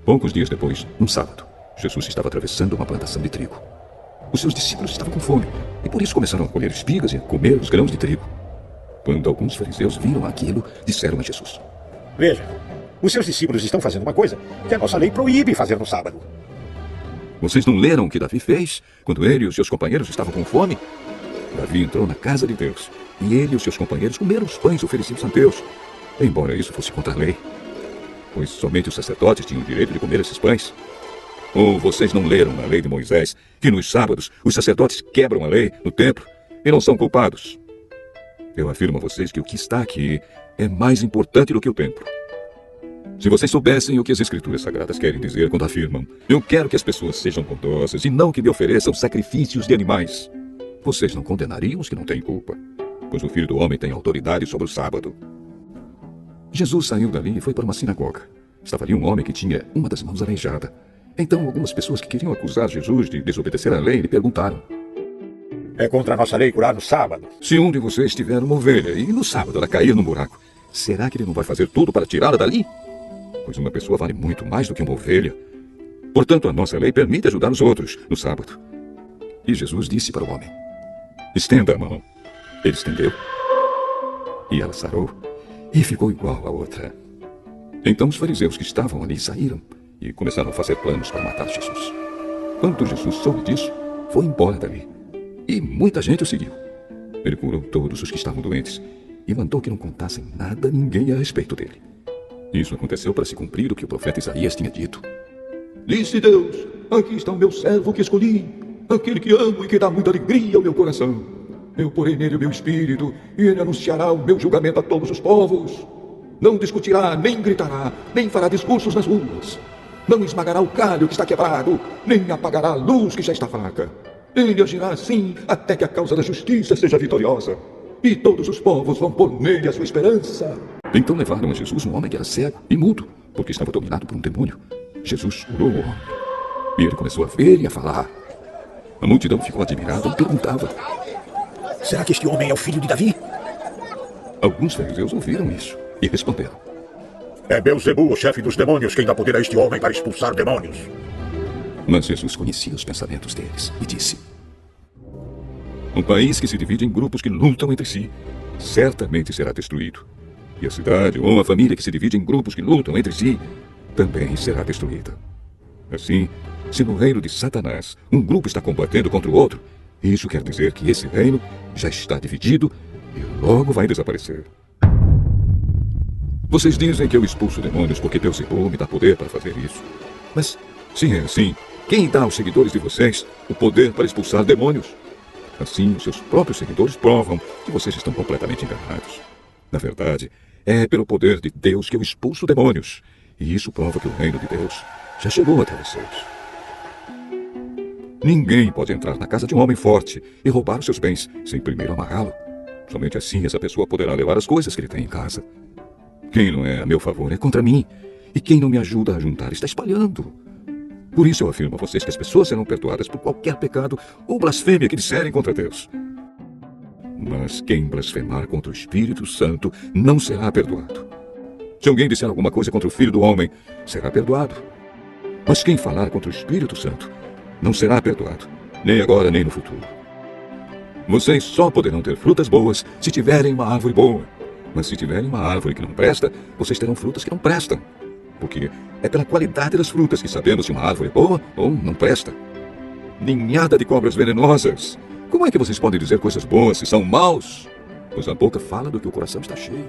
Poucos dias depois, num sábado, Jesus estava atravessando uma plantação de trigo. Os seus discípulos estavam com fome e por isso começaram a colher espigas e a comer os grãos de trigo. Quando alguns fariseus viram aquilo, disseram a Jesus: Veja, os seus discípulos estão fazendo uma coisa que a nossa lei proíbe fazer no sábado. Vocês não leram o que Davi fez quando ele e os seus companheiros estavam com fome? Davi entrou na casa de Deus e ele e os seus companheiros comeram os pães oferecidos a Deus, embora isso fosse contra a lei, pois somente os sacerdotes tinham o direito de comer esses pães. Ou vocês não leram na lei de Moisés que nos sábados os sacerdotes quebram a lei no templo e não são culpados? Eu afirmo a vocês que o que está aqui é mais importante do que o templo. Se vocês soubessem o que as Escrituras Sagradas querem dizer quando afirmam: eu quero que as pessoas sejam bondosas e não que me ofereçam sacrifícios de animais, vocês não condenariam os que não têm culpa, pois o Filho do Homem tem autoridade sobre o sábado. Jesus saiu dali e foi para uma sinagoga. Estava ali um homem que tinha uma das mãos aleijada. Então algumas pessoas que queriam acusar Jesus de desobedecer à lei lhe perguntaram: É contra a nossa lei curar no sábado? se um de vocês tiver uma ovelha e no sábado ela cair num buraco, será que ele não vai fazer tudo para tirá-la dali? Pois uma pessoa vale muito mais do que uma ovelha. Portanto, a nossa lei permite ajudar os outros no sábado. E Jesus disse para o homem: estenda a mão. Ele estendeu e ela sarou e ficou igual à outra. Então os fariseus que estavam ali saíram e começaram a fazer planos para matar Jesus. Quando Jesus soube disso, foi embora dali. E muita gente o seguiu. Ele curou todos os que estavam doentes e mandou que não contassem nada a ninguém a respeito dele. Isso aconteceu para se cumprir o que o profeta Isaías tinha dito. Disse Deus: aqui está o meu servo que escolhi, aquele que amo e que dá muita alegria ao meu coração. Eu porei nele o meu espírito e ele anunciará o meu julgamento a todos os povos. Não discutirá, nem gritará, nem fará discursos nas ruas. Não esmagará o galho que está quebrado, nem apagará a luz que já está fraca. Ele agirá assim até que a causa da justiça seja vitoriosa. E todos os povos vão pôr nele a sua esperança. Então levaram a Jesus um homem que era cego e mudo, porque estava dominado por um demônio. Jesus curou o homem. E ele começou a ver e a falar. A multidão ficou admirada e perguntava: Será que este homem é o filho de Davi? alguns fariseus ouviram isso e responderam: É Beelzebul, o chefe dos demônios, quem dá poder a este homem para expulsar demônios. mas Jesus conhecia os pensamentos deles e disse: um país que se divide em grupos que lutam entre si, certamente será destruído. E a cidade ou a família que se divide em grupos que lutam entre si, também será destruída. Assim, se no reino de Satanás um grupo está combatendo contra o outro, isso quer dizer que esse reino já está dividido e logo vai desaparecer. Vocês dizem que eu expulso demônios porque Beelzebul me dá poder para fazer isso. Mas, se é assim, quem dá aos seguidores de vocês o poder para expulsar demônios? Assim, os seus próprios seguidores provam que vocês estão completamente enganados. Na verdade, é pelo poder de Deus que eu expulso demônios. E isso prova que o reino de Deus já chegou até vocês. Ninguém pode entrar na casa de um homem forte e roubar os seus bens sem primeiro amarrá-lo. Somente assim essa pessoa poderá levar as coisas que ele tem em casa. Quem não é a meu favor é contra mim. E quem não me ajuda a juntar está espalhando. Por isso eu afirmo a vocês que as pessoas serão perdoadas por qualquer pecado ou blasfêmia que disserem contra Deus. Mas quem blasfemar contra o Espírito Santo não será perdoado. Se alguém disser alguma coisa contra o Filho do Homem, será perdoado. Mas quem falar contra o Espírito Santo não será perdoado, nem agora nem no futuro. Vocês só poderão ter frutas boas se tiverem uma árvore boa. Mas se tiverem uma árvore que não presta, vocês terão frutas que não prestam. Porque é pela qualidade das frutas que sabemos se uma árvore é boa ou não presta. Ninhada de cobras venenosas. Como é que vocês podem dizer coisas boas se são maus? Pois a boca fala do que o coração está cheio.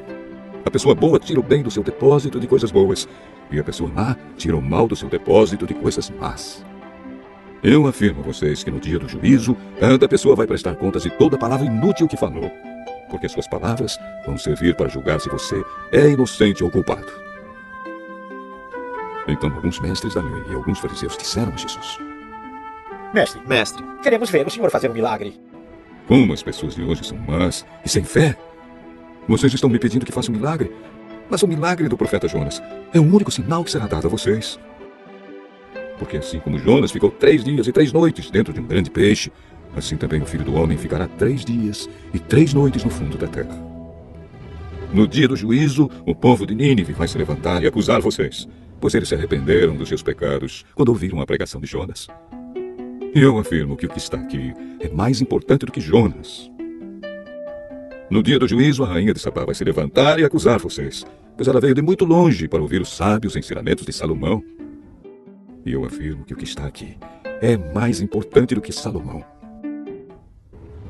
A pessoa boa tira o bem do seu depósito de coisas boas, e a pessoa má tira o mal do seu depósito de coisas más. Eu afirmo a vocês que no dia do juízo, cada pessoa vai prestar contas de toda palavra inútil que falou, porque suas palavras vão servir para julgar se você é inocente ou culpado. Então alguns mestres da lei e alguns fariseus disseram a Jesus: Mestre, queremos ver o senhor fazer um milagre. como as pessoas de hoje são más e sem fé. Vocês estão me pedindo que faça um milagre, mas o milagre do profeta Jonas é o único sinal que será dado a vocês. Porque assim como Jonas ficou 3 dias e 3 noites dentro de um grande peixe, assim também o Filho do Homem ficará 3 dias e 3 noites no fundo da terra. No dia do juízo, o povo de Nínive vai se levantar e acusar vocês. pois eles se arrependeram dos seus pecados quando ouviram a pregação de Jonas. E eu afirmo que o que está aqui é mais importante do que Jonas. No dia do juízo, a rainha de Sabá vai se levantar e acusar vocês, pois ela veio de muito longe para ouvir os sábios ensinamentos de Salomão. E eu afirmo que o que está aqui é mais importante do que Salomão.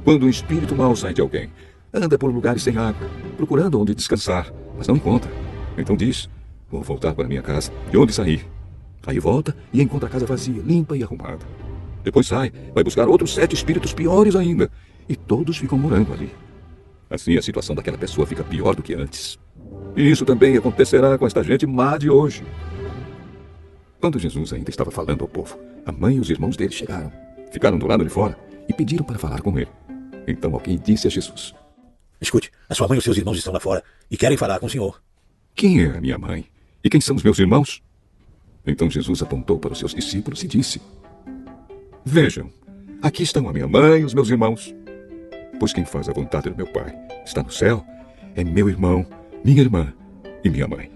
Quando um espírito mau sai de alguém, anda por lugares sem água, procurando onde descansar, mas não encontra. Então diz: vou voltar para minha casa, de onde saí. Aí volta e encontra a casa vazia, limpa e arrumada. Depois sai, vai buscar outros 7 espíritos piores ainda, e todos ficam morando ali. Assim a situação daquela pessoa fica pior do que antes. E isso também acontecerá com esta gente má de hoje. Quando Jesus ainda estava falando ao povo, a mãe e os irmãos dele chegaram, ficaram do lado de fora e pediram para falar com ele. Então alguém disse a Jesus: Escute, a sua mãe e os seus irmãos estão lá fora e querem falar com o senhor. quem é a minha mãe? E quem são os meus irmãos? Então Jesus apontou para os seus discípulos e disse: vejam, aqui estão a minha mãe e os meus irmãos. Pois quem faz a vontade do meu Pai está no céu, é meu irmão, minha irmã e minha mãe.